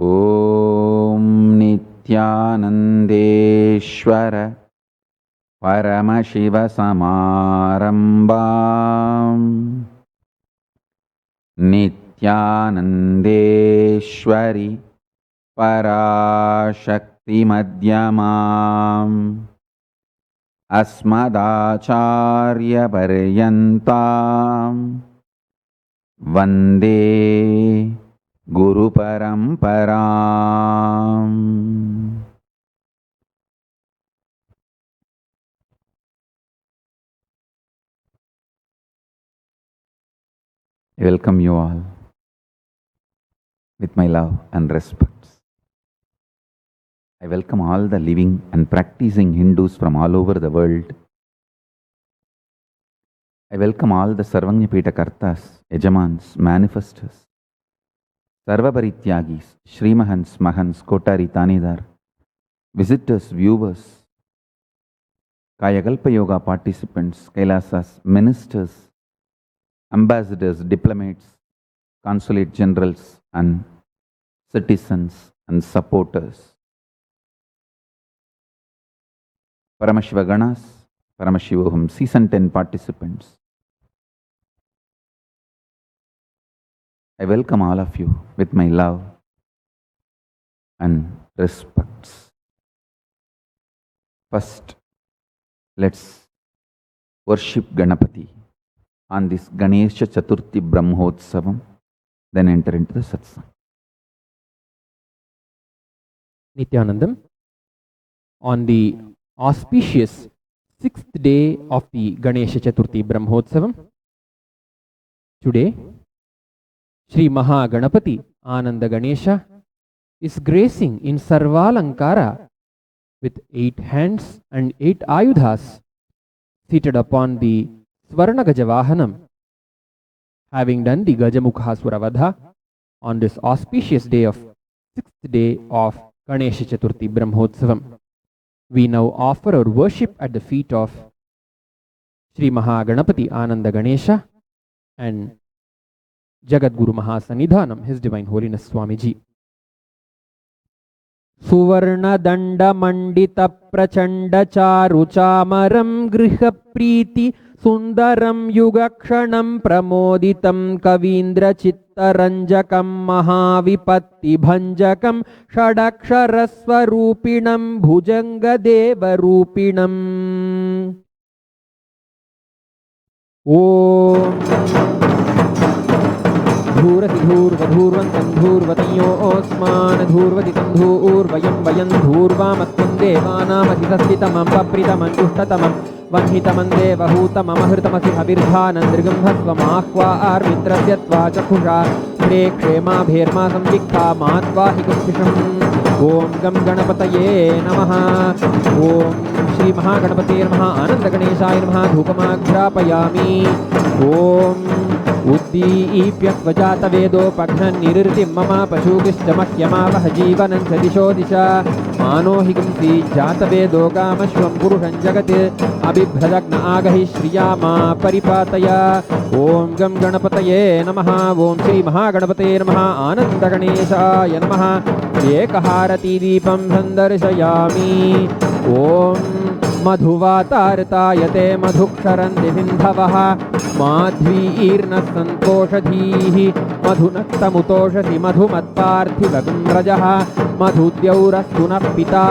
ॐ नित्यानन्देश्वर परमशिवसमारम्भाम् नित्यानन्देश्वरि पराशक्तिमध्यमाम् अस्मदाचार्यपर्यन्तां वन्दे गुरुपरम्पराम्। I welcome you all with my love and respect. I welcome all the living and practicing Hindus from all over the world. I welcome all the Sarvanyapita Kartas, Yajamans, Manifestors, Sarvaparityagis, Srimahans, Mahans, Kotari, Tanidar, visitors, viewers, Kayakalpa Yoga participants, Kailasas, ministers, ambassadors, diplomats, consulate generals, and citizens and supporters. Paramashiva Ganas, Paramashivoham, season 10 participants. I welcome all of you with my love and respects. First, let's worship Ganapati on this Ganesha Chaturthi Brahmotsavam, then enter into the satsang. Nityanandam, on the auspicious 6th day of the Ganesha Chaturthi Brahmotsavam, today, Sri Mahaganapati Ananda Ganesha is gracing in Sarvalankara with 8 hands and 8 ayudhas, seated upon the Swarna Gajavahanam, having done the Gajamukhasura Vadha on this auspicious day of 6th day of Ganesha Chaturthi Brahmotsavam. We now offer our worship at the feet of Sri Mahaganapati Ananda Ganesha and Jagadguru Mahasanidhanam, His Divine Holiness Swamiji. Suvarna Danda Mandita Prachanda Charu Chamaram Griha Preeti Sundaram Yugakshanam Pramoditam Kavindra Chittaranjakam Mahavipatti Bhanjakam Shadaksharaswarupinam Bhujanga Deva Rupinam. Om धूरति धूर्वधूर्वन्तं धूर्वतयो ओस्मान् धूर्वतितं धूर्वयं वयं धूर्वामत्वं देवानामधिसस्थितमं पप्रितमं जुष्टतमं वह्नितमं देवहूतममहृतमसि हविर्धानन्दृगम्भस्वमाह्वा आर्मित्रस्य त्वा चक्षुषा क्षेमाभेर्मा संविक्ता मात्वाहि कुक्षिषम्। ॐ गं गणपतये नमः। ॐ श्री महागणपते नमः। आनन्दगणेशाय नमः। धूपमाघ्रापयामि। ॐ उद्दीप्यस्वजातवेदोपघ्नन्निरृतिं मम पशुभिश्च मह्यमावह जीवनं च दिशो दिशा मानो हि किंसि जातवेदो कामश्वं पुरुषं जगत् अबिभ्रदग्न आगहि श्रिया मा परिपातय। ॐ गं गणपतये नमः। ॐ श्री महागणपते नमः। आनन्दगणेशाय नमः। एकहारतीदीपं सन्दर्शयामि। ॐ मधुवातारतायते मधुक्षरन्ति सिन्धवः माध्वीर्नः सन्तोषधीः मधुनक्तमुतोषसि मधुमत्पार्थिवगं रजः मधुद्यौरस्तु नः पिता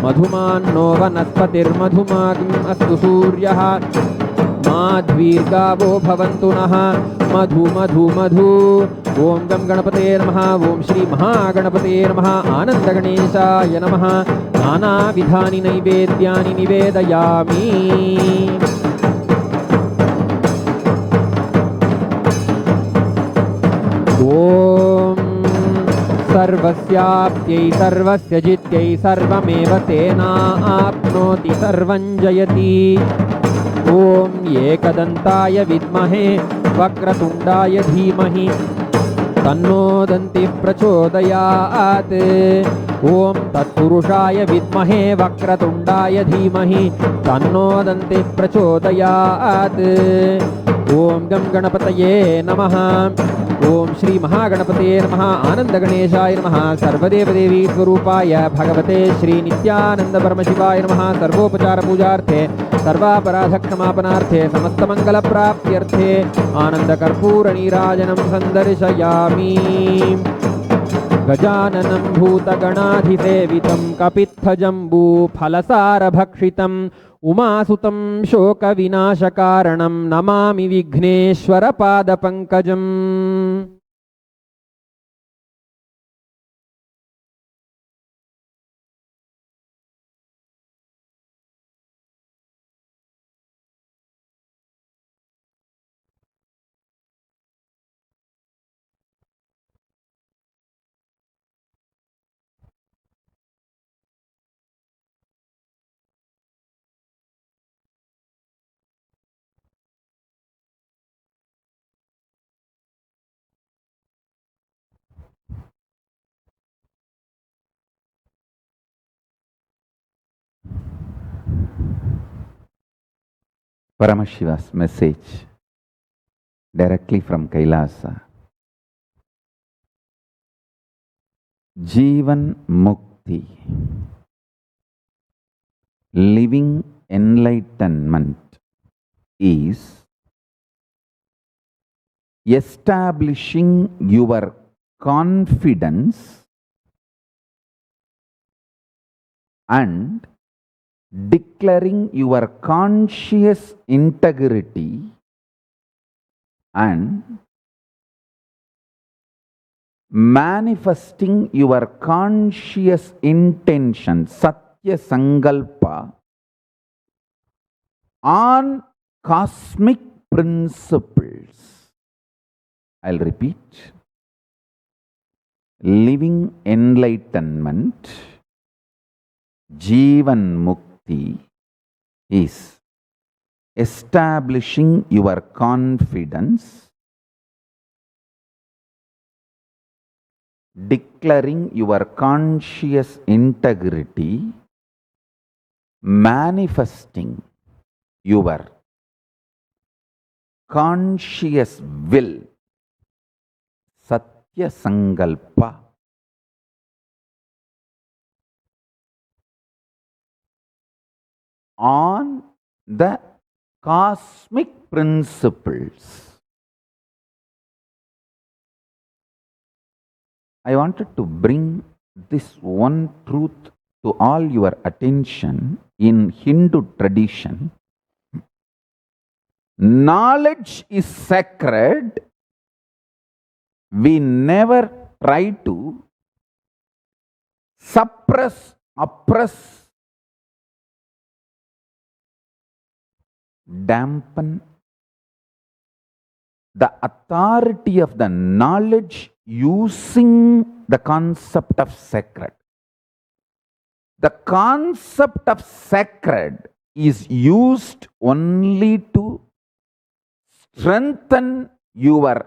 मधुमान्नो वनस्पतिर्मधुमाग्निम् अस्तु सूर्यः माध्वीर्गावो भवन्तु नः मधु मधु मधु। ॐ गं गणपते नमः। ॐ श्री महागणपते नमः। आनन्दगणेशाय नमः। नानाविधानि नैवेद्यानि निवेदयामि। ॐ सर्वस्याप्त्यै सर्वस्य जित्यै सर्वमेव तेनाप्नोति सर्वं जयति। ॐ एकदन्ताय विद्महे वक्रतुण्डाय धीमहि तन्नो दन्तिः प्रचोदयात्। ॐ तत्पुरुषाय विद्महे वक्रतुण्डाय धीमहि तन्नो दन्तिः प्रचोदयात्। ॐ गं गणपतये नमः। ॐ श्री महागणपतये नमः। आनन्दगणेशाय नमः। सर्वदेवदेवी स्वरूपाय भगवते श्री नित्यानन्दपरमशिवाय नमः। सर्वोपचारपूजार्थे सर्वापराधक्षमापनार्थे समस्तमङ्गलप्राप्त्यर्थे आनन्दकर्पूरनीराजनं सन्दर्शयामि। गजाननं भूतगणाधिसेवितं कपित्थजम्बूफलसारभक्षितं उमासुतं शोकविनाशकारणं Namami विघ्नेश्वरपादपङ्कजम्। Paramashiva's message directly from Kailasa. Jivan Mukti, living enlightenment, is establishing your confidence and declaring your conscious integrity and manifesting your conscious intention, Satya Sankalpa, on cosmic principles. I'll repeat. Living enlightenment, Jivan Mukti, is establishing your confidence, declaring your conscious integrity, manifesting your conscious will, Satya Sankalpa, on the cosmic principles. I wanted to bring this one truth to all your attention. In Hindu tradition, knowledge is sacred. We never try to suppress, oppress, dampen the authority of the knowledge using the concept of sacred. The concept of sacred is used only to strengthen your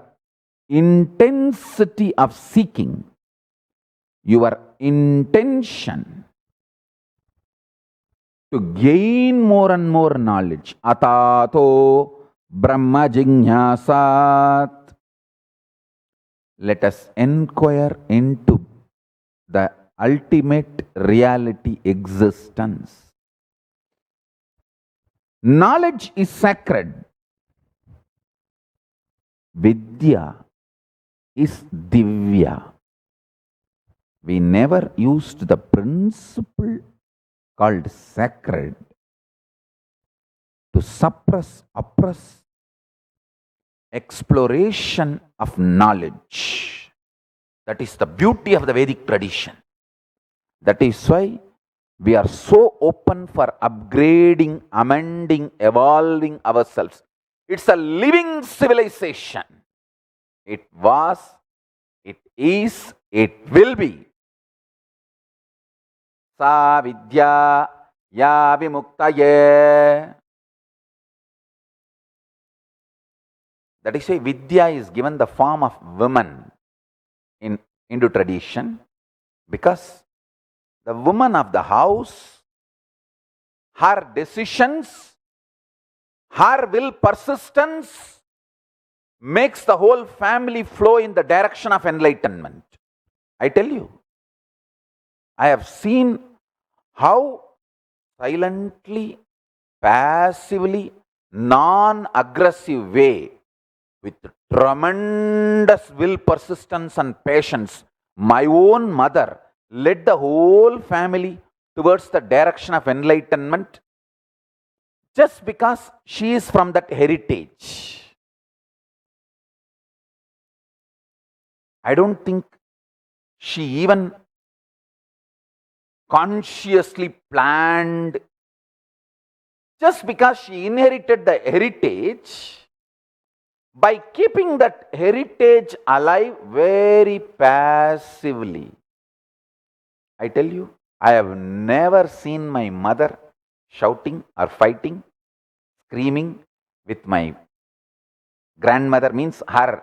intensity of seeking, your intention to gain more and more knowledge. Atato Brahma Jignasat. Let us inquire into the ultimate reality existence. Knowledge is sacred. Vidya is Divya. We never used the principle called sacred to suppress, oppress exploration of knowledge. That is the beauty of the Vedic tradition. That is why we are so open for upgrading, amending, evolving ourselves. It's a living civilization. It was, it is, it will be. Sa vidya ya vimuktaye. That is why Vidya is given the form of woman in Hindu tradition, because the woman of the house, her decisions, her will persistence makes the whole family flow in the direction of enlightenment. I tell you, I have seen how silently, passively, non-aggressive way, with tremendous will, persistence, and patience, my own mother led the whole family towards the direction of enlightenment just because she is from that heritage. I don't think she even consciously planned, just because she inherited the heritage. By keeping that heritage alive very passively, I tell you, I have never seen my mother shouting or fighting, screaming with my grandmother, means her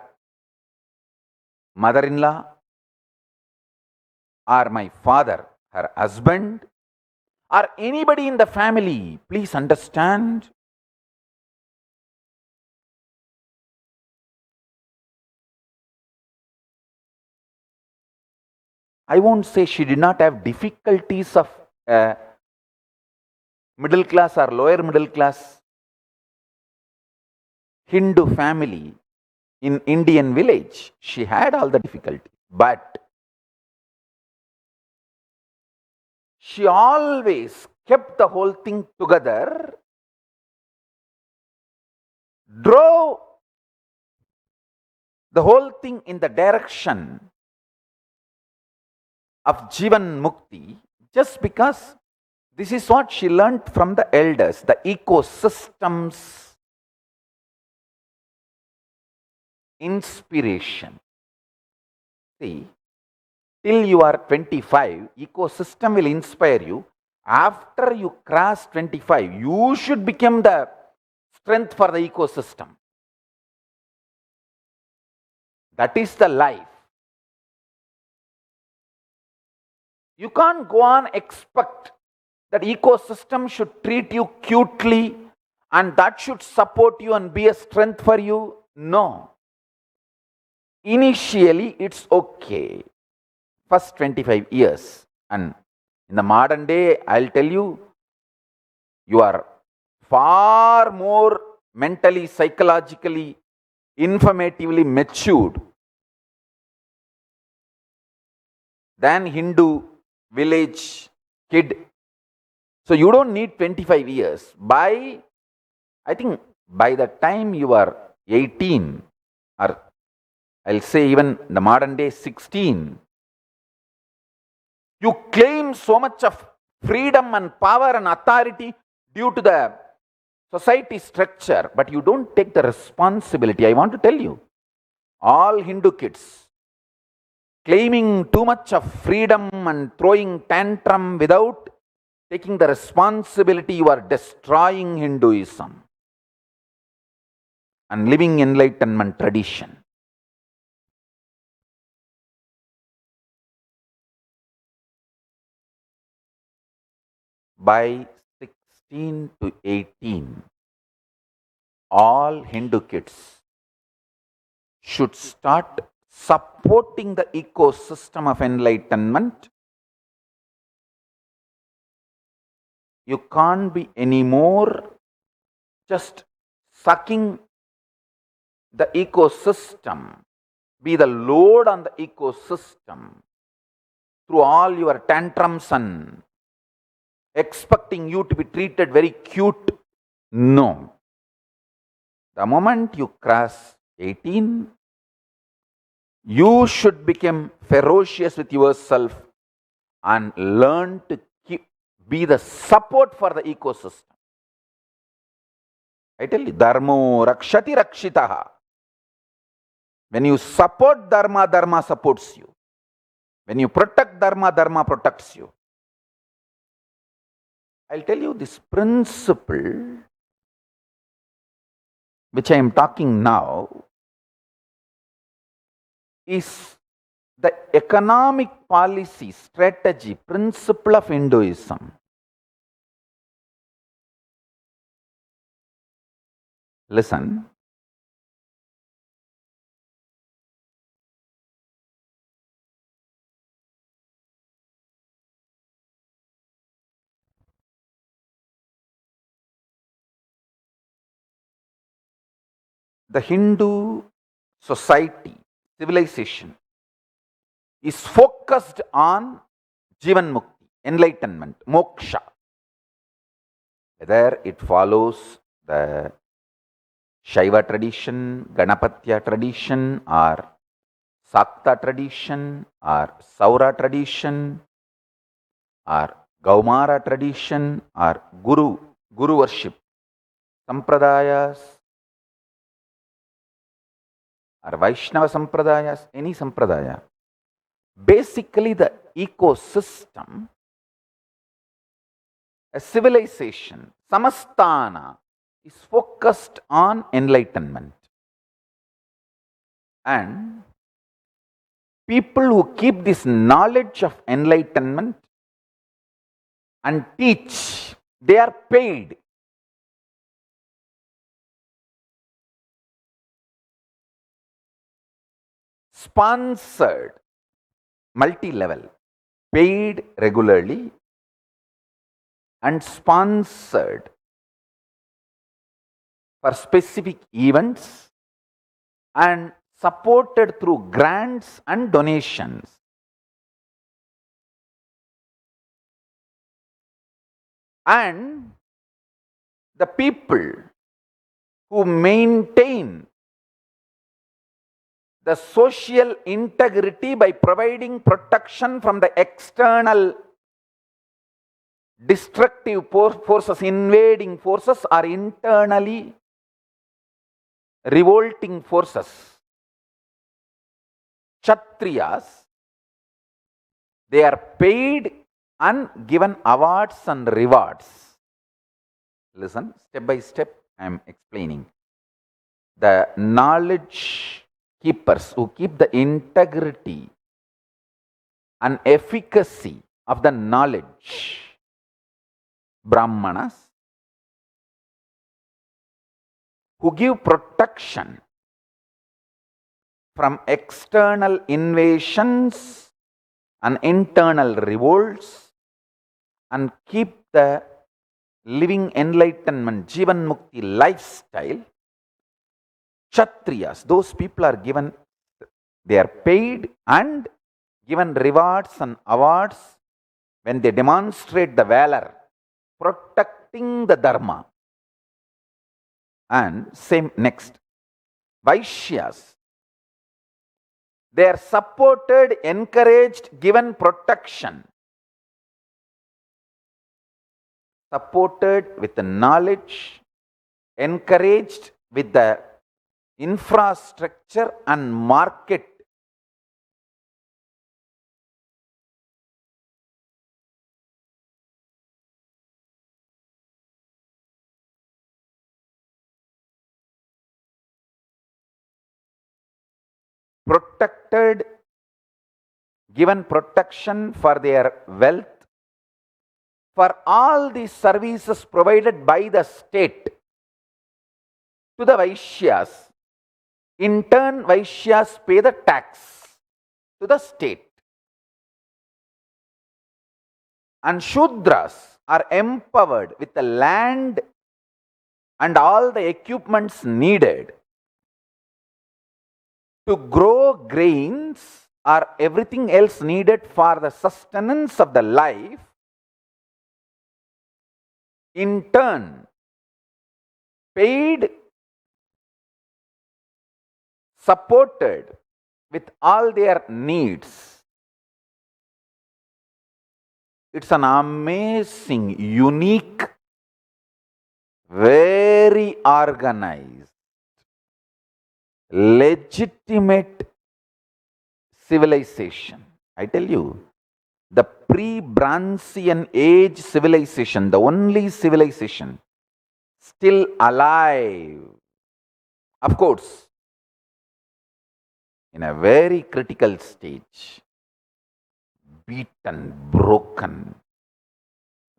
mother-in-law, or my father, her husband, or anybody in the family. Please understand. I won't say she did not have difficulties of middle class or lower middle class Hindu family in Indian village. She had all the difficulty, but she always kept the whole thing together, drove the whole thing in the direction of Jivan Mukti, just because this is what she learnt from the elders, the ecosystems inspiration. See, till you are 25, ecosystem will inspire you. After you cross 25, you should become the strength for the ecosystem. That is the life. You can't go on expect that ecosystem should treat you cutely and that should support you and be a strength for you. No. Initially, it's okay. First 25 years. And in the modern day, I'll tell you, you are far more mentally, psychologically, informatively matured than Hindu village kid. So you don't need 25 years. I think by the time you are 18, or I'll say even the modern day 16, you claim so much of freedom and power and authority due to the society structure, but you don't take the responsibility. I want to tell you, all Hindu kids claiming too much of freedom and throwing tantrum without taking the responsibility, you are destroying Hinduism and living enlightenment tradition. By 16 to 18, all Hindu kids should start supporting the ecosystem of enlightenment. You can't be anymore just sucking the ecosystem, be the load on the ecosystem through all your tantrums and expecting you to be treated very cute. No. The moment you cross 18, you should become ferocious with yourself and learn to be the support for the ecosystem. I tell you, dharmo rakshati rakshitaha. When you support dharma, dharma supports you. When you protect dharma, dharma protects you. I'll tell you this principle which I am talking now is the economic policy, strategy, principle of Hinduism. Listen, the Hindu society, civilization, is focused on Jivan Mukti, enlightenment, moksha. Whether it follows the Shaiva tradition, Ganapatya tradition, or Sakta tradition, or Saura tradition, or Gaumara tradition, or Guru worship, Sampradayas, or Vaishnava Sampradayas, any Sampradaya. Basically, the ecosystem, a civilization, Samastana, is focused on enlightenment. And people who keep this knowledge of enlightenment and teach, they are paid. Sponsored, multi-level, paid regularly and sponsored for specific events and supported through grants and donations. And the people who maintain the social integrity by providing protection from the external destructive forces, invading forces, or internally revolting forces. Kshatriyas, they are paid and given awards and rewards. Listen, step by step, I am explaining. The knowledge keepers who keep the integrity and efficacy of the knowledge, Brahmanas, who give protection from external invasions and internal revolts and keep the living enlightenment, Jivan Mukti lifestyle. Kshatriyas, those people are given, they are paid and given rewards and awards when they demonstrate the valor, protecting the Dharma. And same next, Vaishyas, they are supported, encouraged, given protection, supported with the knowledge, encouraged with the infrastructure and market. Protected, given protection for their wealth, for all these services provided by the state to the Vaishyas. In turn, Vaishyas pay the tax to the state. And Shudras are empowered with the land and all the equipments needed to grow grains or everything else needed for the sustenance of the life. In turn, paid, supported with all their needs. It's an amazing, unique, very organized, legitimate civilization. I tell you, the pre-Brancian age civilization, the only civilization still alive, of course, in a very critical stage, beaten, broken,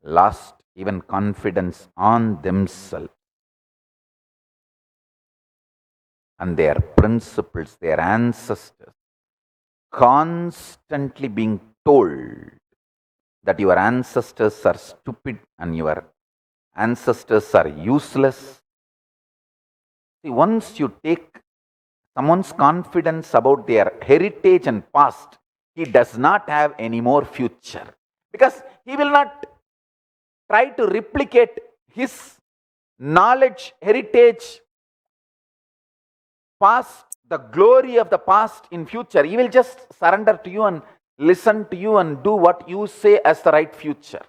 lost even confidence on themselves and their principles, their ancestors, constantly being told that your ancestors are stupid and your ancestors are useless. See, once you take someone's confidence about their heritage and past, he does not have any more future. Because he will not try to replicate his knowledge, heritage, past, the glory of the past in future. He will just surrender to you and listen to you and do what you say as the right future.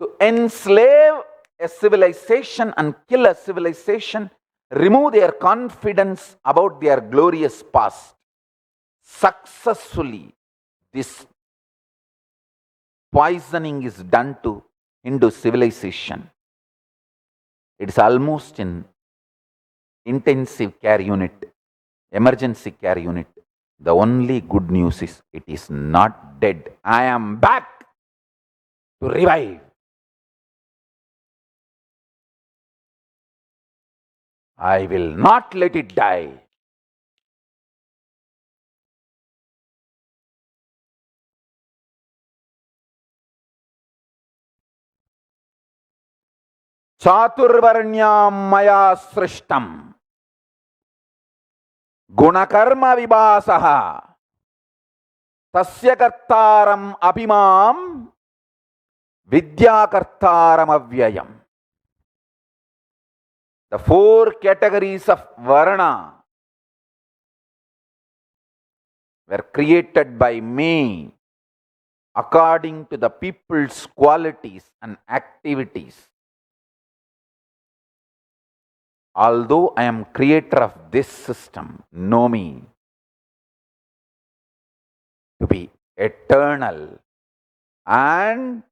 To enslave a civilization and kill a civilization, remove their confidence about their glorious past. Successfully, this poisoning is done to Hindu civilization. It is almost in intensive care unit, emergency care unit. The only good news is it is not dead. I am back to revive. I will not let it die. चातुर्वर्ण्यां मया सृष्टम् गुणकर्म विभासः तस्य कर्तारम् अपि मां विद्याकर्तारम् अव्ययम्. The four categories of Varna were created by me according to the people's qualities and activities. Although I am creator of this system, know me to be eternal and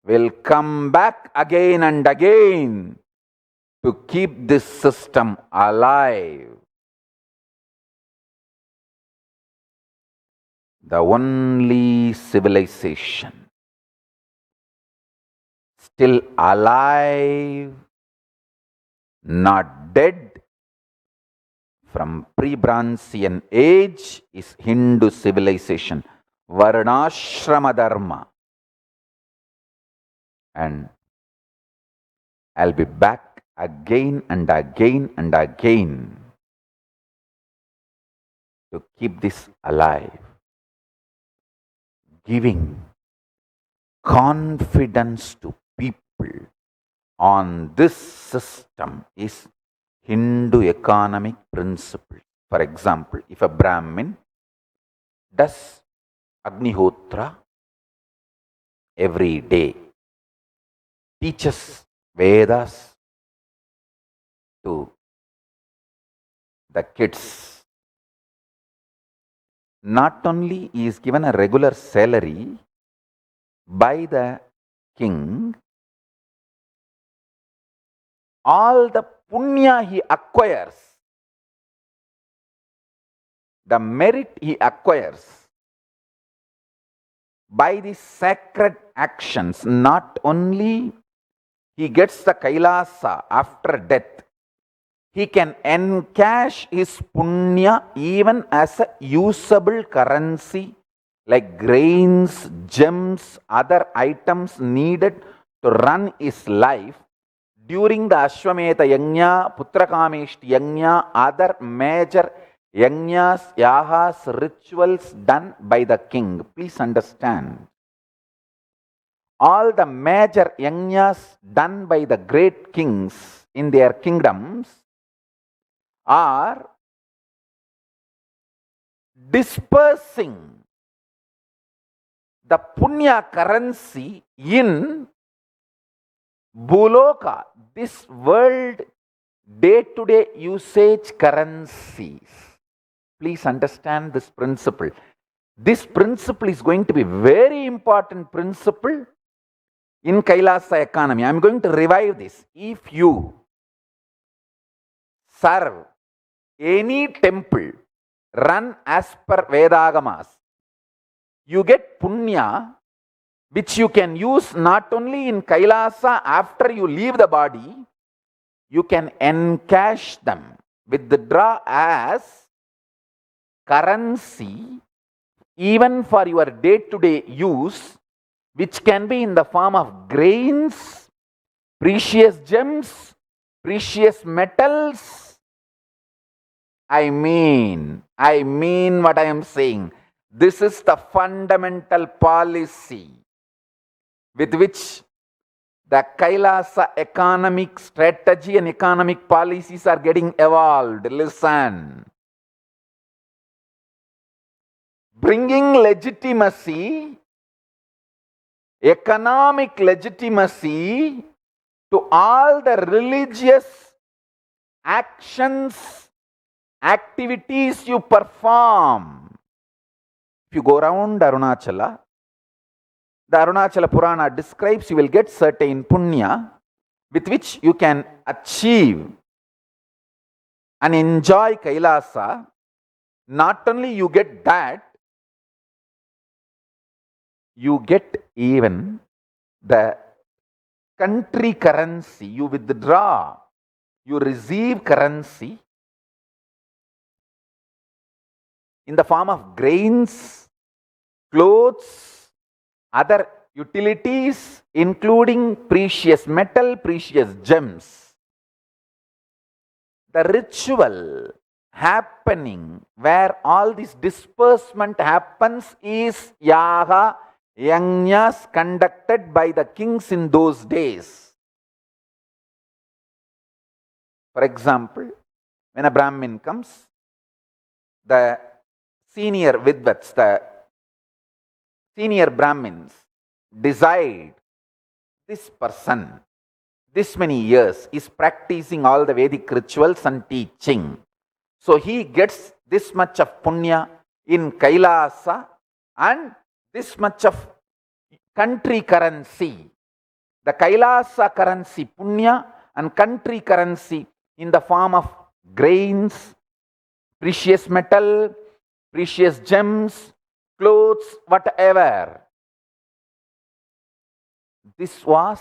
will come back again and again to keep this system alive. The only civilization still alive, not dead, from pre-Bronzean age is Hindu civilization, Varnashrama Dharma. And I'll be back again and again and again to keep this alive, giving confidence to people on this system is Hindu economic principle. For example, if a Brahmin does Agnihotra every day, teaches Vedas to the kids, not only he is given a regular salary by the king, all the punya he acquires, the merit he acquires by these sacred actions, not only he gets the Kailasa after death, he can encash his punya even as a usable currency like grains, gems, other items needed to run his life during the Ashwamedha Yajna, Putrakameshti Yajna, other major yajnas, yahas, rituals done by the king. Please understand. All the major yajnas done by the great kings in their kingdoms are dispersing the punya currency in Buloka, this world day-to-day usage currencies. Please understand this principle. This principle is going to be very important principle in Kailasa economy. I am going to revive this. If you serve any temple run as per Vedagamas, you get punya which you can use not only in Kailasa after you leave the body, you can encash them, withdraw as currency even for your day-to-day use, which can be in the form of grains, precious gems, precious metals, I mean what I am saying. This is the fundamental policy with which the Kailasa economic strategy and economic policies are getting evolved. Listen. Bringing legitimacy, economic legitimacy to all the religious actions, activities you perform. If you go around Arunachala, the Arunachala Purana describes you will get certain punya with which you can achieve and enjoy Kailasa. Not only you get that, you get even the country currency. You withdraw, you receive currency in the form of grains, clothes, other utilities, including precious metal, precious gems. The ritual happening where all this disbursement happens is yaga, yajnas conducted by the kings in those days. For example, when a Brahmin comes, the senior Vidvats, the senior Brahmins decide this person, this many years, is practicing all the Vedic rituals and teaching. So he gets this much of punya in Kailasa and this much of country currency. The Kailasa currency punya and country currency in the form of grains, precious metal, precious gems, clothes, whatever. This was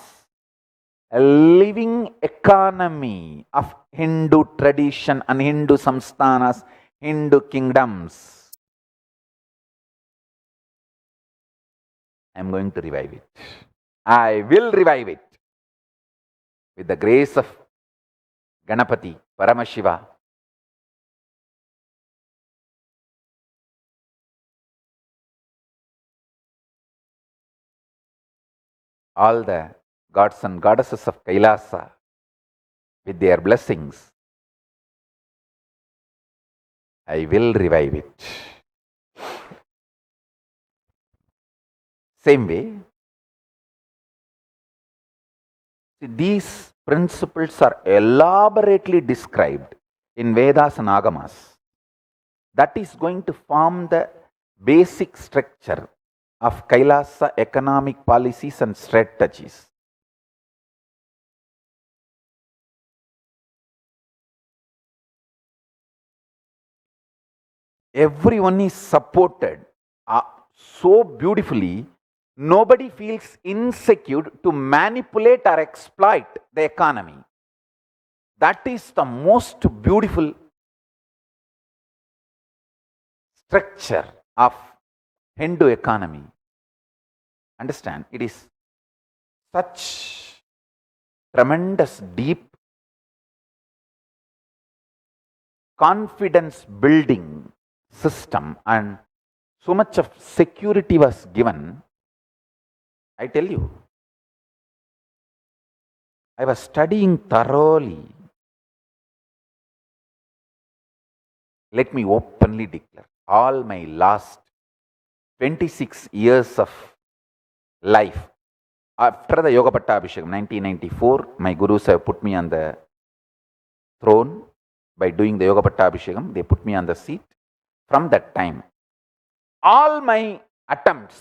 a living economy of Hindu tradition and Hindu samsthanas, Hindu kingdoms. I am going to revive it. I will revive it with the grace of Ganapati, Paramashiva. All the gods and goddesses of Kailasa with their blessings. I will revive it. Same way, these principles are elaborately described in Vedas and Agamas. That is going to form the basic structure of Kailasa economic policies and strategies. Everyone is supported so beautifully. Nobody feels insecure to manipulate or exploit the economy. That is the most beautiful structure of Hindu economy. Understand, it is such tremendous, deep confidence building system, and so much of security was given. I tell you, I was studying thoroughly. Let me openly declare, all my last 26 years of life, after the Yoga Pattabhishekam, 1994, my gurus have put me on the throne by doing the Yoga Pattabhishekam. They put me on the seat. From that time, all my attempts,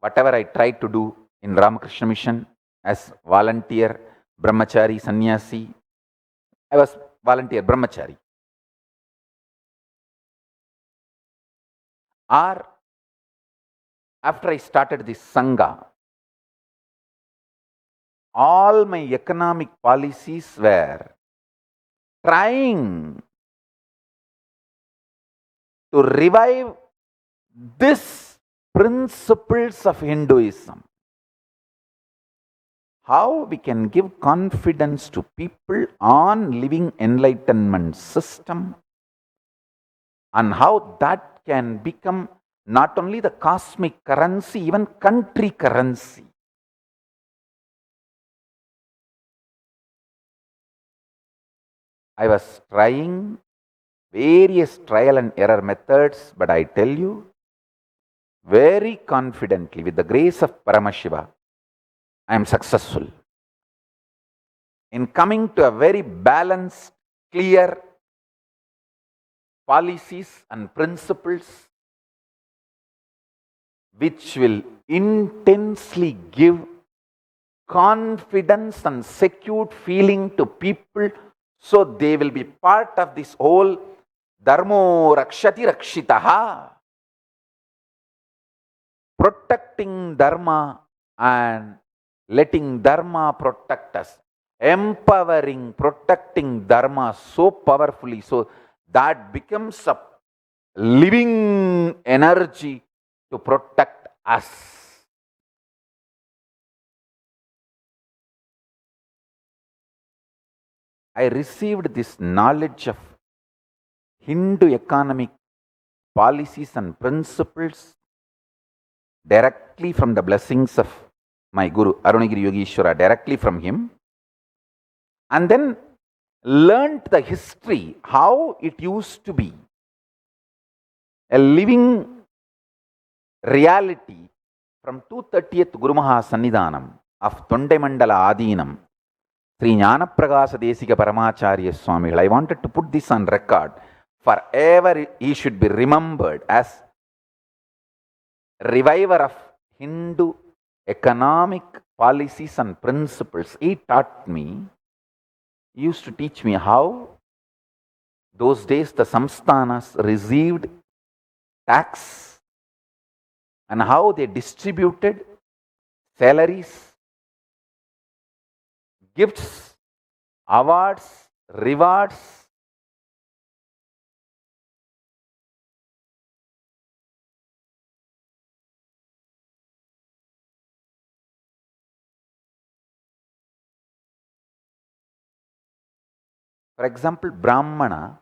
whatever I tried to do in Ramakrishna Mission as volunteer, brahmachari, sannyasi, I was volunteer brahmachari. Or after I started this Sangha, all my economic policies were trying to revive these principles of Hinduism. how we can give confidence to people on living enlightenment system, and how that can become not only the cosmic currency, even country currency. I was trying various trial and error methods, but I tell you, very confidently, with the grace of Paramashiva, I am successful in coming to a very balanced, clear policies and principles which will intensely give confidence and secured feeling to people, so they will be part of this whole Dharmo Rakshati Rakshitaha, protecting Dharma and letting Dharma protect us, empowering, protecting Dharma so powerfully, so that becomes a living energy to protect us. I received this knowledge of Hindu economic policies and principles directly from the blessings of my Guru Arunagiri Yogeshwara, directly from him, and then learnt the history, how it used to be a living reality from 230th Guru Maha Sannidhanam of Tondemandala Adinam, Sri Jnanapragasa Desika Paramacharya Swamigal. I wanted to put this on record. Forever he should be remembered as reviver of Hindu economic policies and principles. He taught me, he used to teach me how those days the samsthanas received tax and how they distributed salaries, gifts, awards, rewards. For example, Brahmana,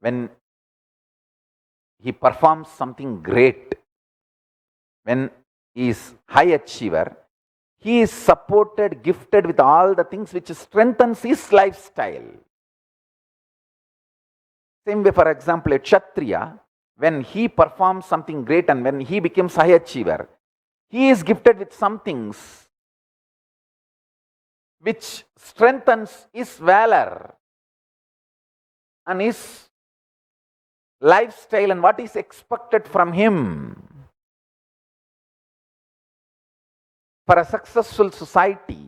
when he performs something great, when he is high achiever, he is supported, gifted with all the things which strengthens his lifestyle. Same way, for example, a Kshatriya, when he performs something great and when he becomes high achiever, he is gifted with some things which strengthens his valor and his lifestyle and what is expected from him. For a successful society,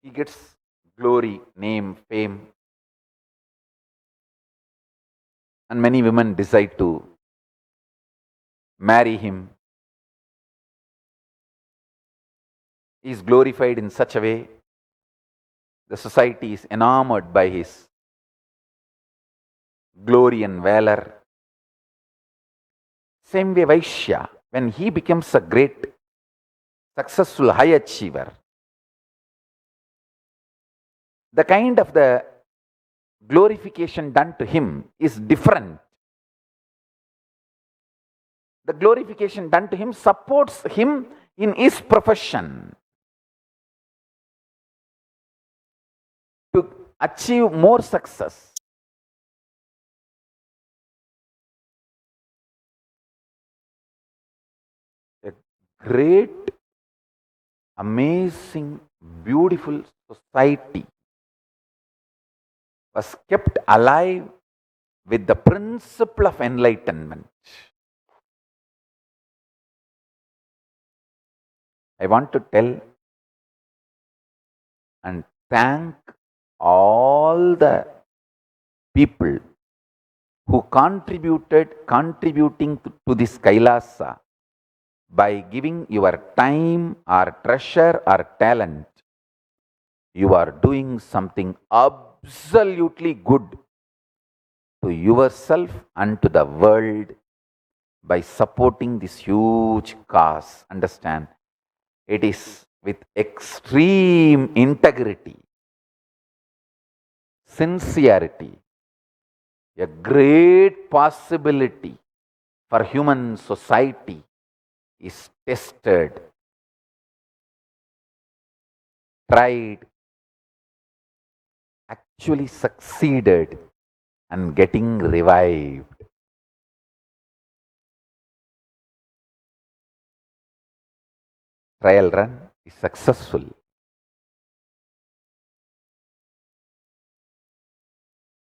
he gets glory, name, fame, and many women decide to marry him. He is glorified in such a way, the society is enamored by his glory and valor. Same way, Vaishya, when he becomes a great, successful, high achiever, the kind of the glorification done to him is different. The glorification done to him supports him in his profession to achieve more success. A great, amazing, beautiful society was kept alive with the principle of enlightenment. I want to tell and thank all the people who contributing to this Kailasa by giving your time or treasure or talent. You are doing something absolutely good to yourself and to the world by supporting this huge cause. Understand? It is with extreme integrity, sincerity, a great possibility for human society is tested, tried, actually succeeded, and getting revived. Trial run is successful.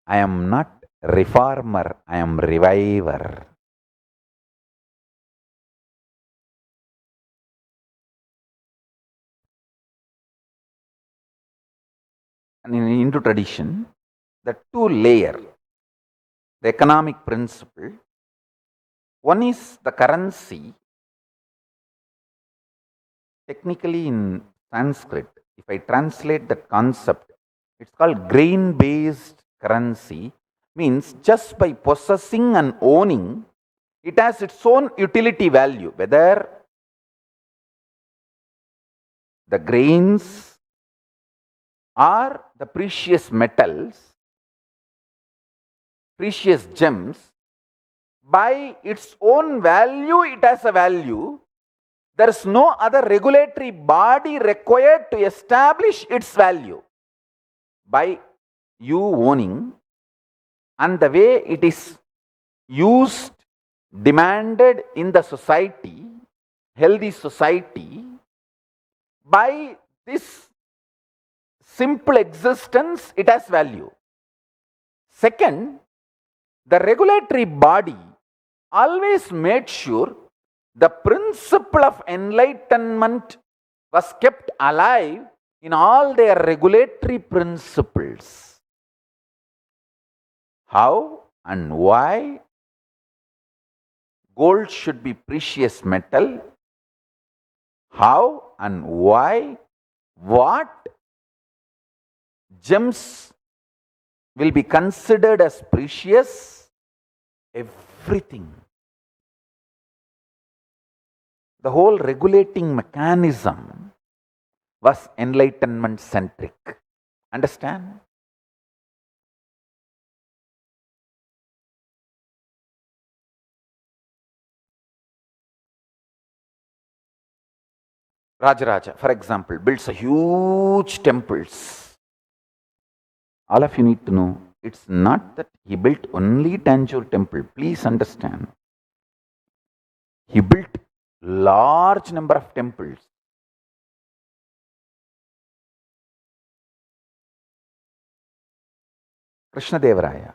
I am not reformer, I am reviver. And in Hindu tradition, the two layer, the economic principle, one is the currency. Technically in Sanskrit, if I translate that concept, it's called grain based currency, means just by possessing and owning, it has its own utility value, whether the grains or the precious metals, precious gems. By its own value, it has a value. There is no other regulatory body required to establish its value. By you owning and the way it is used, demanded in the society, healthy society, by this simple existence, it has value. Second, the regulatory body always made sure the principle of enlightenment was kept alive in all their regulatory principles. How and why gold should be precious metal? How and why what gems will be considered as precious? Everything. The whole regulating mechanism was enlightenment centric. Understand? Rajaraja, for example, builds a huge temples. All of you need to know, it's not that he built only Tanjore temple. Please understand. He built large number of temples. Krishnadevaraya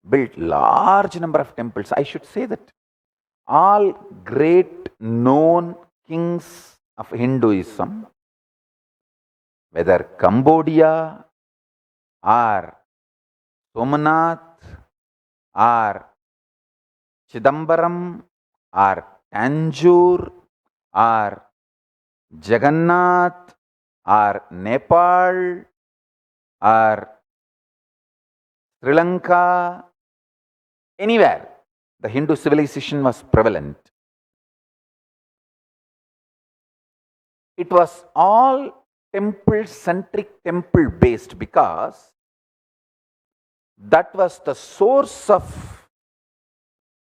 built large number of temples. I should say that all great known kings of Hinduism, whether Cambodia or Somanath or Chidambaram or Tanjore or Jagannath or Nepal or Sri Lanka, anywhere the Hindu civilization was prevalent. It was all temple-centric, temple-based, because that was the source of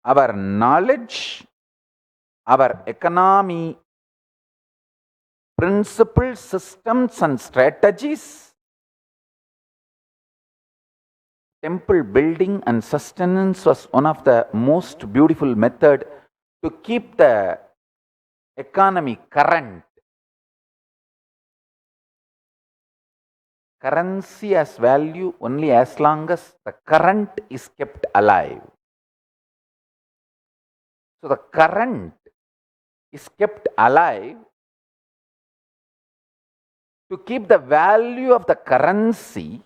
our knowledge, our economy, principles, systems and strategies. Temple building and sustenance was one of the most beautiful method to keep the economy current. Currency has value only as long as the current is kept alive. So the current is kept alive to keep the value of the currency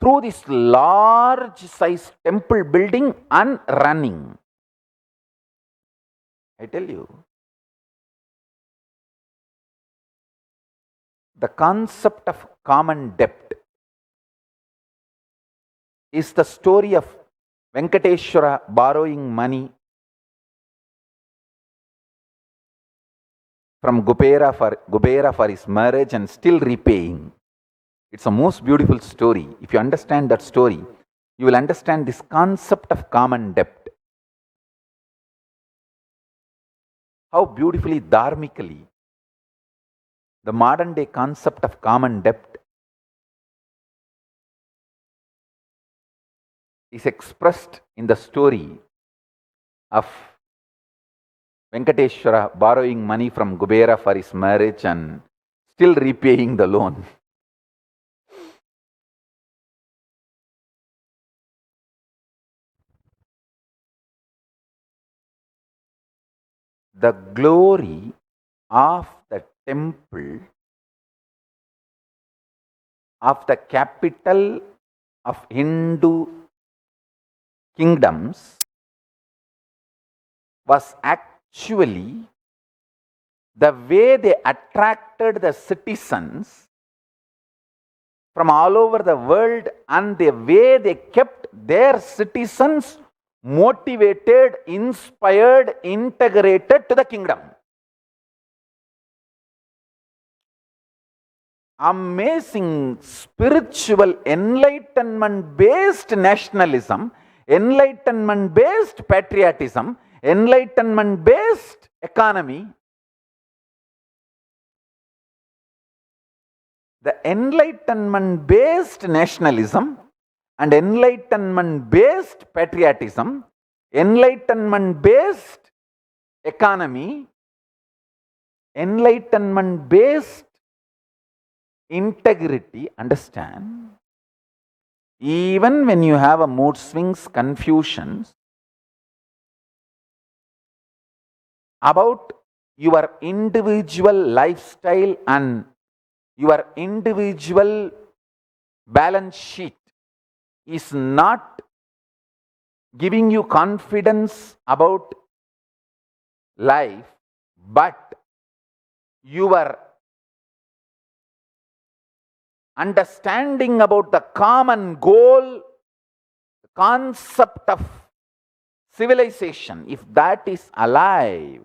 through this large size temple building and running. I tell you, the concept of common debt is the story of Venkateshwara borrowing money from Kubera for his marriage and still repaying. It's a most beautiful story. If you understand that story, you will understand this concept of common debt. How beautifully, dharmically, the modern day concept of common debt is expressed in the story of Venkateshwara borrowing money from Kubera for his marriage and still repaying the loan. The glory of the temple, of the capital of Hindu kingdoms, was actually the way they attracted the citizens from all over the world and the way they kept their citizens motivated, inspired, integrated to the kingdom. Amazing spiritual enlightenment based nationalism, enlightenment based patriotism, enlightenment based economy. The enlightenment based nationalism and enlightenment based patriotism, enlightenment based economy, enlightenment based integrity, understand, even when you have a mood swings, confusions about your individual lifestyle and your individual balance sheet is not giving you confidence about life, but your understanding about the common goal, the concept of civilization, if that is alive,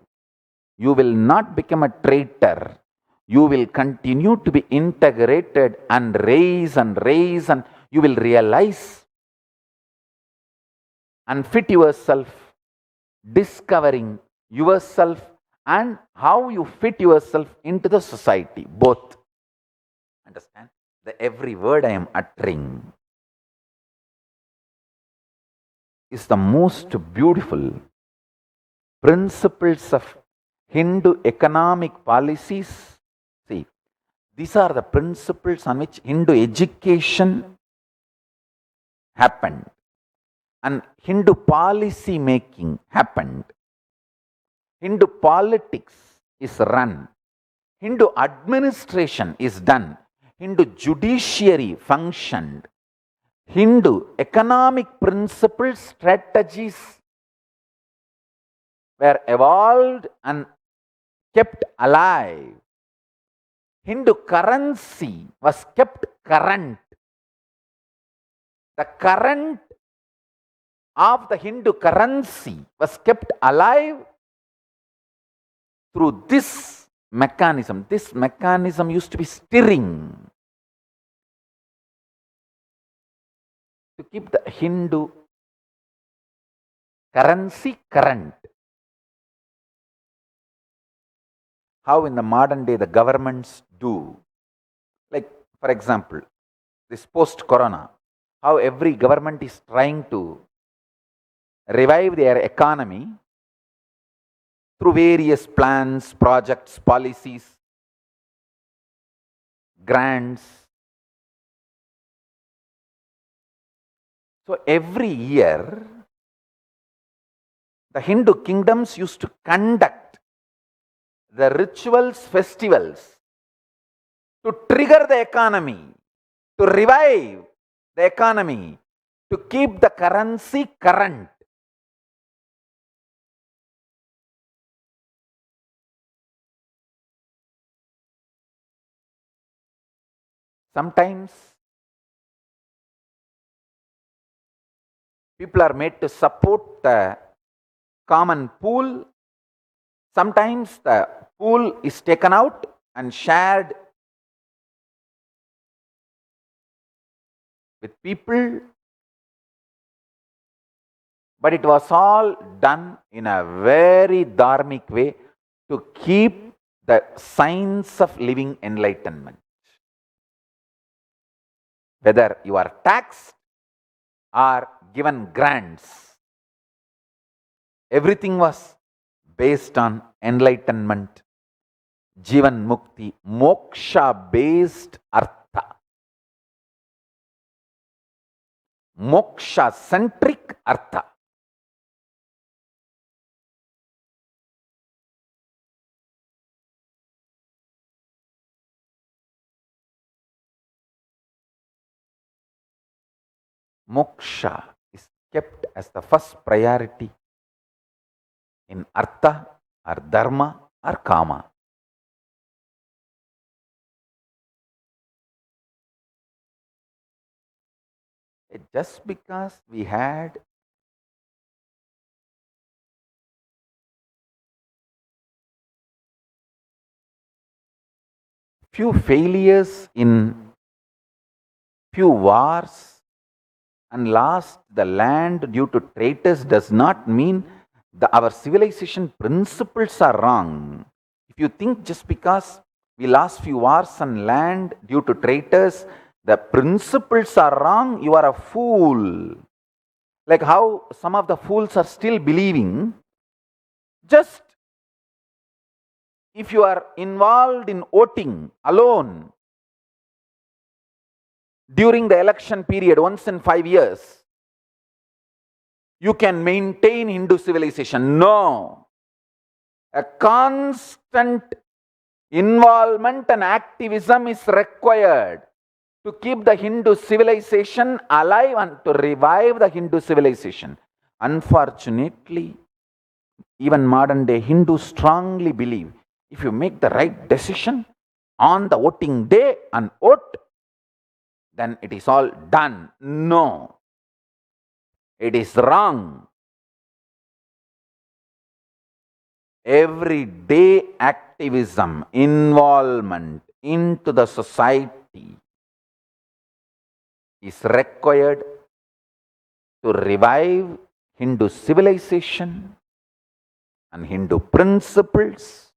you will not become a traitor. You will continue to be integrated and raise, and you will realize and fit yourself, discovering yourself and how you fit yourself into the society, both. Understand? The every word I am uttering is the most beautiful principles of Hindu economic policies. See, these are the principles on which Hindu education happened and Hindu policy making happened. Hindu politics is run. Hindu administration is done. Hindu judiciary functioned. Hindu economic principles, strategies were evolved and kept alive. Hindu currency was kept current. The current of the Hindu currency was kept alive through this mechanism. This mechanism used to be stirring to keep the Hindu currency current. How in the modern day the governments do. Like, for example, this post-corona, how every government is trying to revive their economy through various plans, projects, policies, grants. So every year, the Hindu kingdoms used to conduct the rituals, festivals to trigger the economy, to revive the economy, to keep the currency current. Sometimes people are made to support the common pool. Sometimes the pool is taken out and shared with people, but it was all done in a very dharmic way to keep the signs of living enlightenment. Whether you are taxed or given grants, everything was based on enlightenment, Jivan Mukti, moksha based artha, moksha centric artha. Moksha is kept as the first priority in artha or dharma or kama. Just because we had few failures in few wars and lost the land due to traitors does not mean our civilization principles are wrong. If you think just because we lost few wars and land due to traitors, the principles are wrong, you are a fool. Like how some of the fools are still believing, just if you are involved in voting alone during the election period once in 5 years, you can maintain Hindu civilization. No. A constant involvement and activism is required to keep the Hindu civilization alive and to revive the Hindu civilization. Unfortunately, even modern day Hindus strongly believe if you make the right decision on the voting day and vote, then it is all done. No. It is wrong. Everyday activism, involvement into the society is required to revive Hindu civilization and Hindu principles.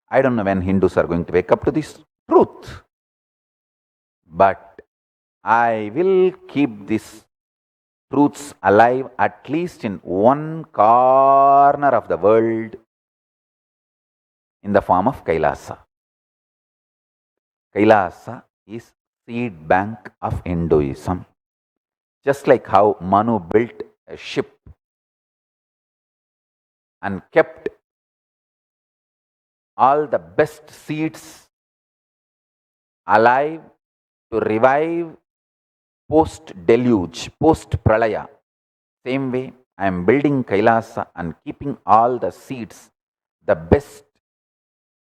I don't know when Hindus are going to wake up to this truth, but I will keep these truths alive at least in one corner of the world in the form of Kailasa. Kailasa is seed bank of Hinduism. Just like how Manu built a ship and kept all the best seeds alive to revive post-deluge, post-pralaya. Same way, I am building Kailasa and keeping all the seeds, the best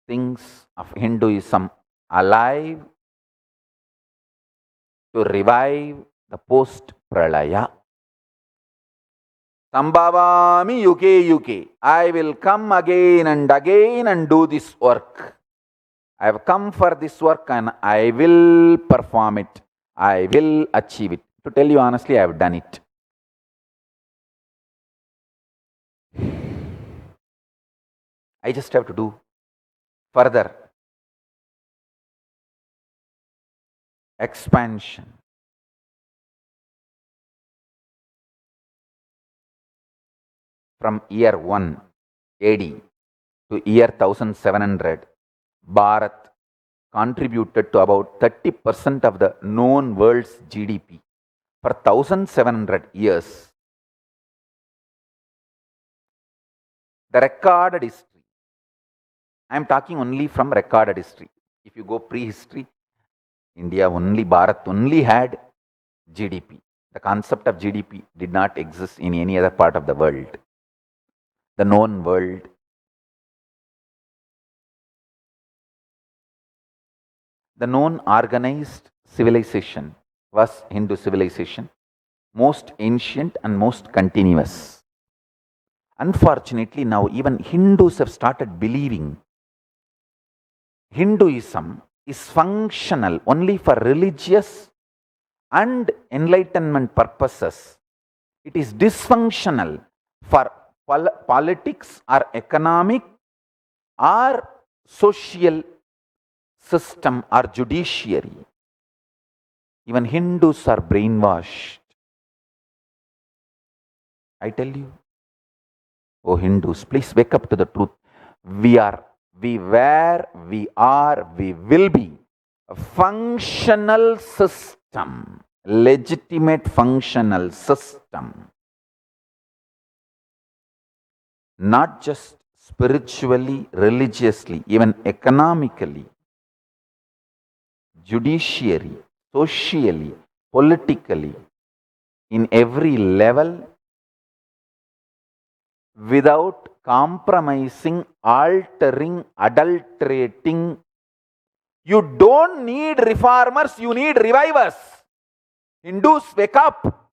things of Hinduism alive to revive the post-pralaya. Sambhavami yuke yuke. I will come again and do this work. I have come for this work and I will perform it. I will achieve it. To tell you honestly, I have done it. I just have to do further expansion. From year 1 AD to year 1700, Bharat contributed to about 30% of the known world's GDP. For 1700 years, the recorded history, I am talking only from recorded history. If you go prehistory, India only, Bharat only had GDP. The concept of GDP did not exist in any other part of the world, the known world. The known organized civilization was Hindu civilization, most ancient and most continuous. Unfortunately, now even Hindus have started believing Hinduism is functional only for religious and enlightenment purposes. It is dysfunctional for politics or economic or social system or judiciary. Even Hindus are brainwashed. I tell you, oh Hindus, please wake up to the truth. We were, we are, we will be a functional system, legitimate functional system. Not just spiritually, religiously, even economically, judiciary, socially, politically, in every level, without compromising, altering, adulterating. You don't need reformers, you need revivers. Hindus, wake up.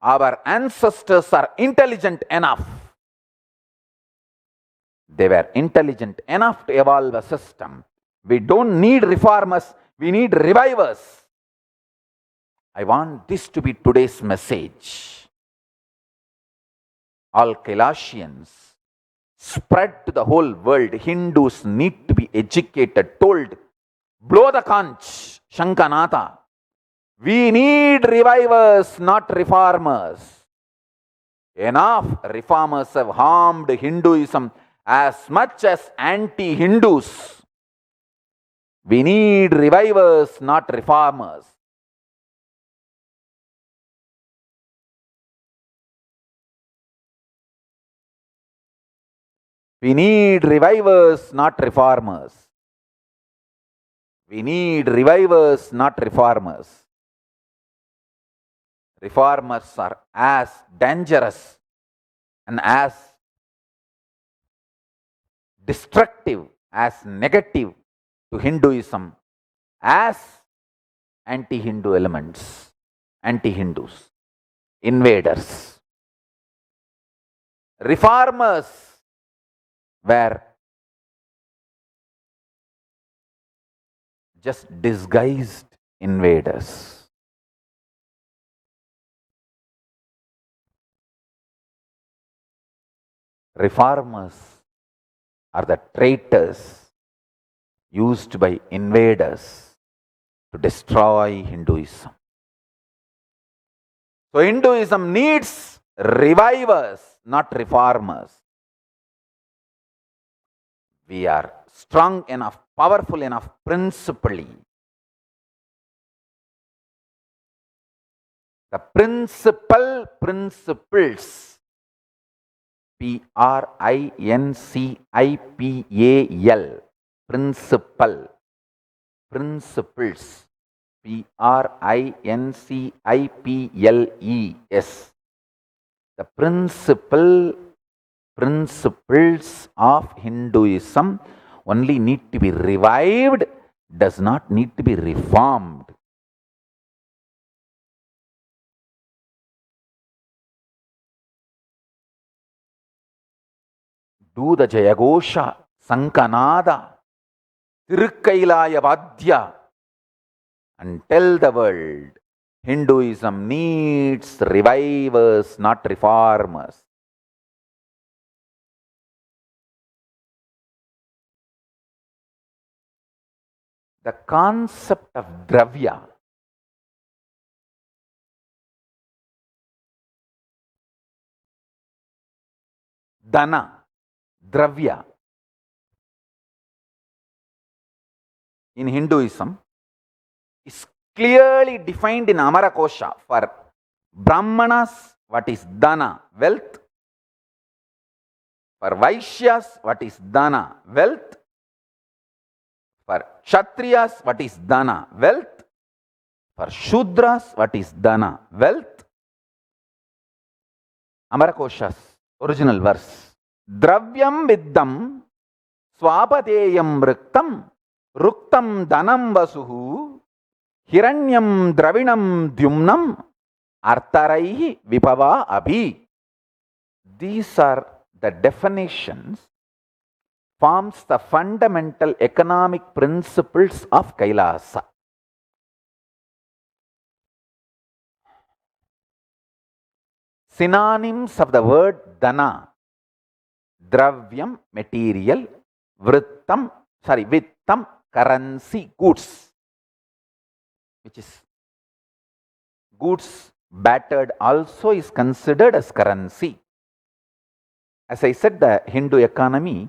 Our ancestors are intelligent enough. They were intelligent enough to evolve a system. We don't need reformers, we need revivers. I want this to be today's message. All Kailasians, spread to the whole world. Hindus need to be educated, told, blow the conch, Shankanatha. We need revivers, not reformers. Enough reformers have harmed Hinduism as much as anti-Hindus. We need revivers, not reformers. We need revivers, not reformers. We need revivers, not reformers. Reformers are as dangerous and as destructive, as negative to Hinduism as anti-Hindu elements, anti-Hindus, invaders. Reformers were just disguised invaders. Reformers are the traitors used by invaders to destroy Hinduism. So Hinduism needs revivers, not reformers. We are strong enough, powerful enough principally. The principles, Principal, principles, Principles. The principles of Hinduism only need to be revived, does not need to be reformed. Do the Jayagosha, Sankanada, Tirukkailaya Vadya, and tell the world Hinduism needs revivers, not reformers. The concept of Dravya, Dana, Dravya, in Hinduism is clearly defined in Amarakosha. For Brahmanas, what is Dana? Wealth. For Vaishyas, what is Dana? Wealth. For Kshatriyas, what is Dana? Wealth. For Shudras, what is Dana? Wealth. Amarakosha's original verse. Dravyam viddam swapateyam ruktam ruktam danam vasuhu hiranyam dravinam dyumnam artaraihi vipava abhi. These are the definitions, forms the fundamental economic principles of Kailasa. Synonyms of the word Dana: Dravyam, material; Vittam, currency, goods, which is goods battered also is considered as currency. As I said, the Hindu economy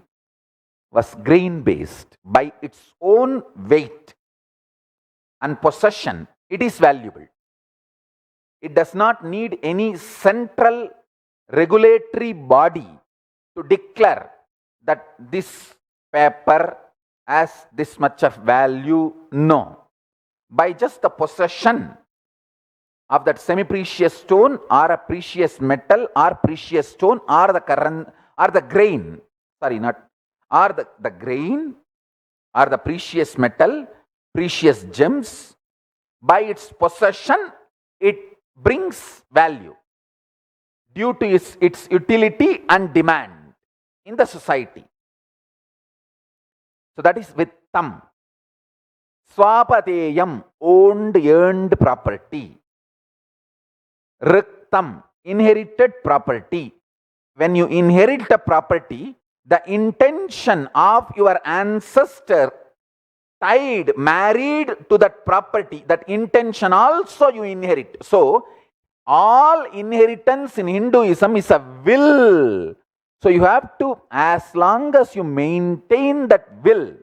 was grain based. By its own weight and possession, it is valuable. It does not need any central regulatory body to declare that this paper has this much of value. No. By just the possession of that semi-precious stone or a precious metal or precious stone or the grain, the grain or the precious metal, precious gems, by its possession, it brings value due to its utility and demand in the society. So that is Vittam. Swapateyam, owned, earned property. Riktam, inherited property. When you inherit a property, the intention of your ancestor tied, married to that property, that intention also you inherit. So, all inheritance in Hinduism is a will. So, you have to, as long as you maintain that will,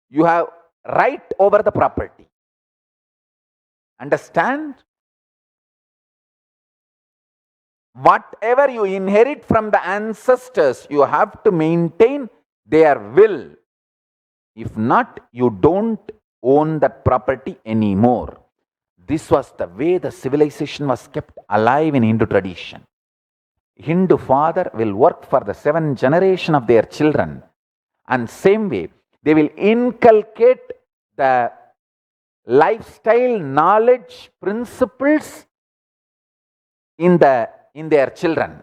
you have right over the property. Understand? Whatever you inherit from the ancestors, you have to maintain their will. If not, you don't own that property anymore. This was the way the civilization was kept alive in Hindu tradition. Hindu father will work for the 7th generation of their children, and same way they will inculcate the lifestyle, knowledge, principles in their children.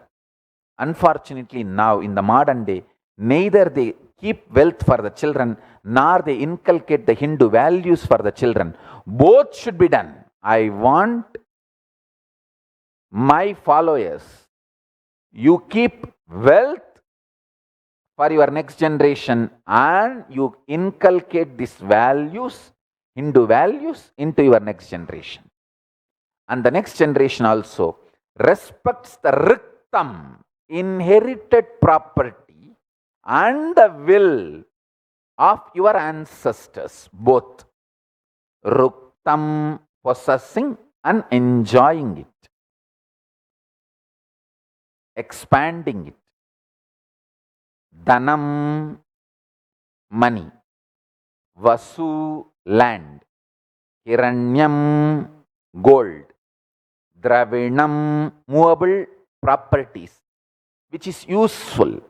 Unfortunately, now in the modern day, neither they keep wealth for the children nor they inculcate the Hindu values for the children. Both should be done. I want my followers, you keep wealth for your next generation and you inculcate these values, Hindu values, into your next generation. And the next generation also respects the Riktam, inherited property, and the will of your ancestors, both. Ruktam, possessing and enjoying it, expanding it. Dhanam, money. Vasu, land. Hiranyam, gold. Dravinam, movable properties, which is useful.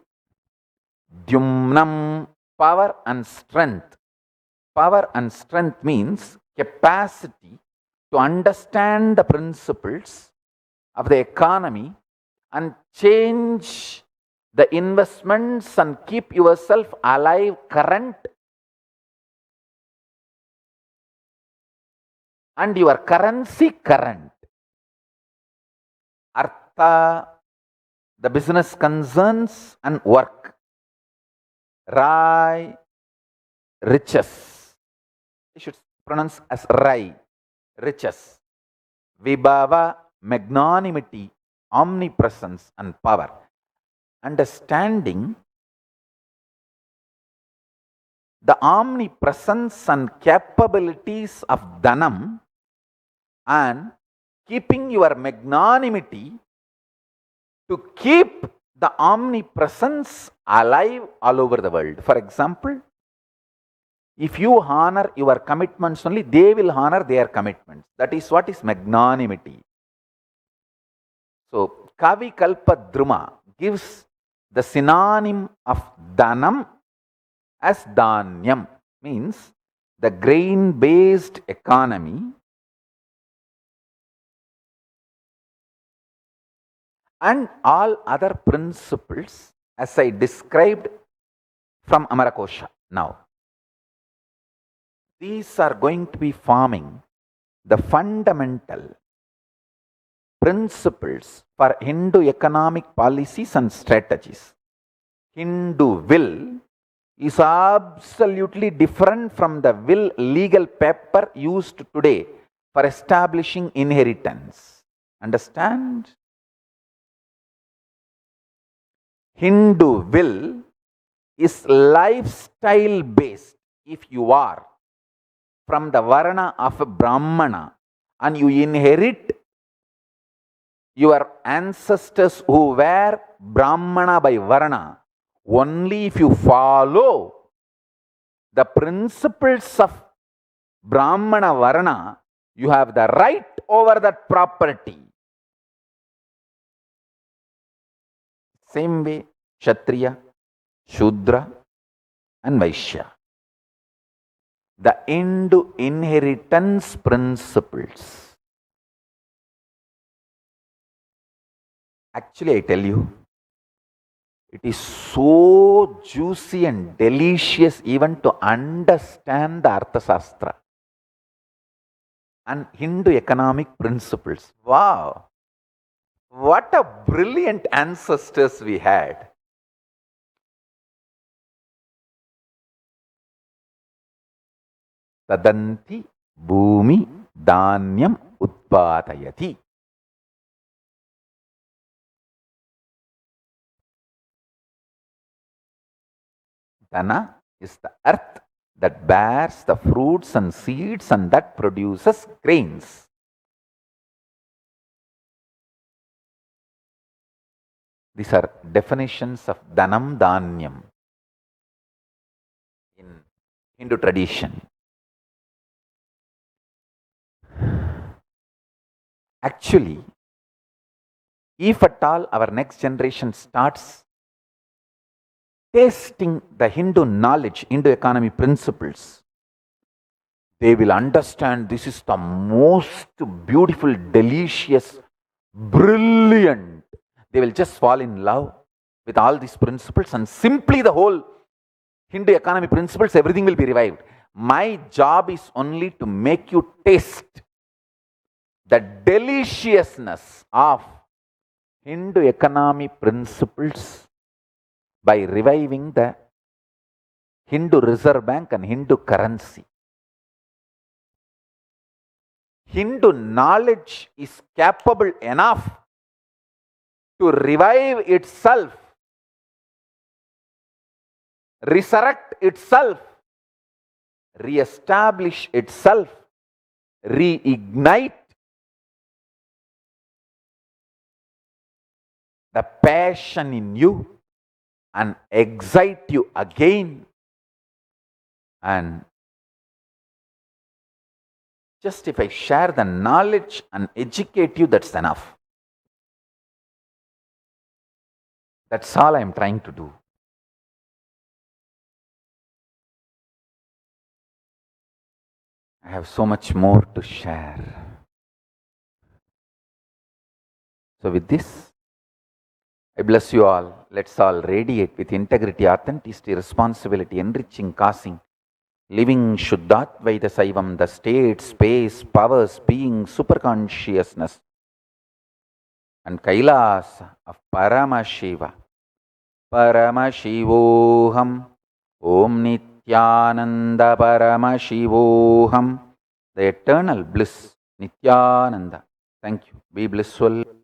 Dyumnam, power and strength. Power and strength means capacity to understand the principles of the economy and change the investments and keep yourself alive, current, and your currency current. Artha, the business concerns and work. Rai, riches. You should pronounce as Rai, riches. Vibhava, magnanimity, omnipresence and power. Understanding the omnipresence and capabilities of Dhanam and keeping your magnanimity to keep the omnipresence alive all over the world. For example, if you honor your commitments only, they will honor their commitments. That is what is magnanimity. So, Kavi Kalpadruma gives the synonym of Dhanam as Dhanyam, means the grain-based economy and all other principles as I described from Amarakosha now. These are going to be forming the fundamental principles for Hindu economic policies and strategies. Hindu will is absolutely different from the will legal paper used today for establishing inheritance. Understand? Hindu will is lifestyle based. If you are from the Varna of a Brahmana and you inherit your ancestors who were Brahmana by Varna, only if you follow the principles of Brahmana Varna, you have the right over that property. Same way, Kshatriya, Shudra, and Vaishya. The Hindu inheritance principles. Actually, I tell you, it is so juicy and delicious even to understand the Arthashastra and Hindu economic principles. Wow! What a brilliant ancestors we had. Tadanti bhumi dhanyam utpadayati. Dana is the earth that bears the fruits and seeds and that produces grains. These are definitions of Dhanam Dhanyam in Hindu tradition. Actually, if at all our next generation starts tasting the Hindu knowledge, Hindu economy principles, they will understand this is the most beautiful, delicious, brilliant. They will just fall in love with all these principles and simply the whole Hindu economy principles, everything will be revived. My job is only to make you taste the deliciousness of Hindu economy principles by reviving the Hindu Reserve Bank and Hindu currency. Hindu knowledge is capable enough to revive itself, resurrect itself, re-establish itself, reignite the passion in you and excite you again. And just if I share the knowledge and educate you, that's enough. That's all I'm trying to do. I have so much more to share. So with this, I bless you all. Let's all radiate with integrity, authenticity, responsibility, enriching, causing, living Shuddhatvaita Saivam, the state, space, powers, being, superconsciousness, and Kailasa of Paramashiva. Paramashivoham, Om Nityananda Paramashivoham, the eternal bliss, Nityananda. Thank you. Be blissful.